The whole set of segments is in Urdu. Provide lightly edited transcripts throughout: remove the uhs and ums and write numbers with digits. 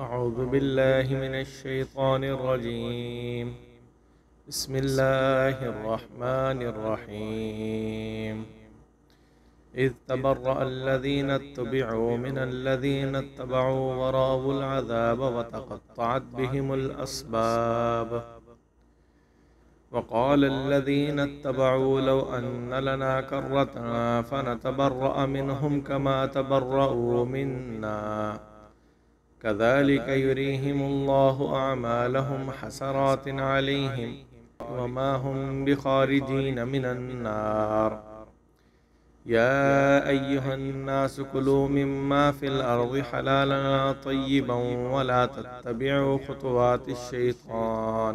أعوذ بالله من الشيطان الرجيم. بسم الله الرحمن الرحيم. إذ تبرأ الذين اتبعوا من الذين اتبعوا ورأوا العذاب وتقطعت بهم الأسباب. وقال الذين اتبعوا لو أن لنا كرة فنتبرأ منهم كما تبرؤوا منا كذلك يريهم الله أعمالهم حسرات عليهم وما هم بخارجين من النار. يا أيها الناس كلوا مما في الأرض حلالا طيبا ولا تتبعوا خطوات الشيطان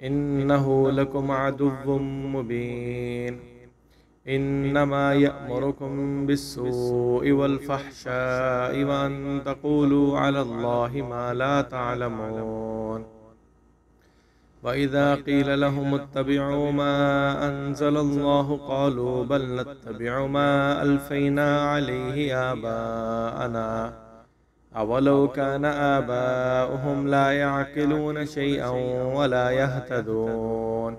إنه لكم عدو مبين. إنما يأمركم بالسوء والفحشاء وأن تقولوا على الله ما لا تعلمون. وإذا قيل لهم اتبعوا ما أنزل الله قالوا بل نتبع ما ألفينا عليه آباءنا أولو كان آباؤهم لا يعقلون شيئا ولا يهتدون.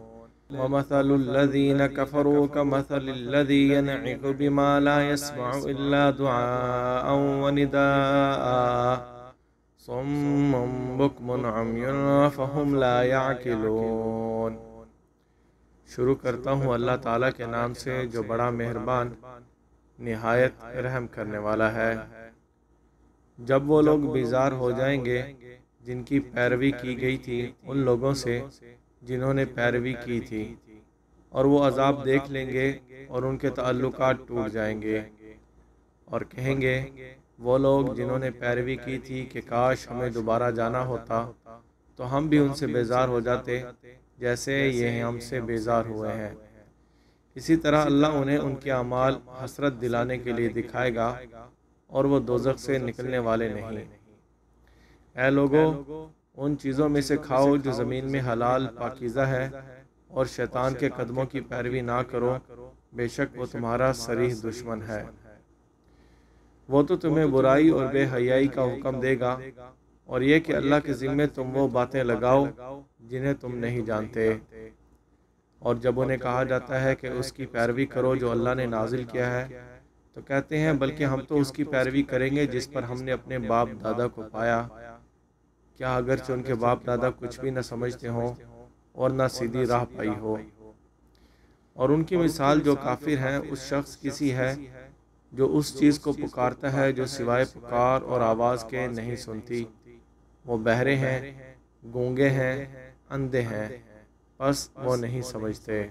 ومثل الذين كفروا كمثل الذي ينعق بما لا يسمع إلا دعاء ونداء صم بكم عمي فهم لا يعقلون. شروع کرتا ہوں اللہ تعالیٰ کے نام سے جو بڑا مہربان نہایت رحم کرنے والا ہے۔ جب وہ لوگ بیزار ہو جائیں گے جن کی پیروی کی گئی تھی ان لوگوں سے جنہوں نے پیروی کی تھی، اور وہ عذاب دیکھ لیں گے اور ان کے تعلقات ٹوٹ جائیں گے، اور کہیں گے وہ لوگ جنہوں نے پیروی کی تھی کہ کاش ہمیں دوبارہ جانا ہوتا تو ہم بھی ان سے بیزار ہو جاتے جیسے یہ ہم سے بیزار ہوئے ہیں۔ اسی طرح اللہ انہیں ان کے اعمال حسرت دلانے کے لیے دکھائے گا اور وہ دوزخ سے نکلنے والے نہیں۔ اے لوگو، ان چیزوں میں سے کھاؤ جو زمین میں حلال پاکیزہ ہے، اور شیطان کے قدموں کی پیروی نہ کرو، بے شک وہ تمہارا صریح دشمن ہے۔ وہ تو تمہیں برائی اور بے حیائی کا حکم دے گا، اور یہ کہ اللہ کے ذمے تم وہ باتیں لگاؤ جنہیں تم نہیں جانتے۔ اور جب انہیں کہا جاتا ہے کہ اس کی پیروی کرو جو اللہ نے نازل کیا ہے، تو کہتے ہیں بلکہ ہم تو اس کی پیروی کریں گے جس پر ہم نے اپنے باپ دادا کو پایا، کیا اگرچہ ان کے باپ دادا کچھ بھی نہ سمجھتے ہوں اور نہ سیدھی راہ پائی ہو۔ اور ان کی مثال جو کافر ہیں اس شخص کی سی ہے جو اس چیز کو پکارتا ہے جو سوائے پکار اور آواز کے نہیں سنتی۔ وہ بہرے ہیں، گونگے ہیں، اندھے ہیں، بس وہ نہیں سمجھتے۔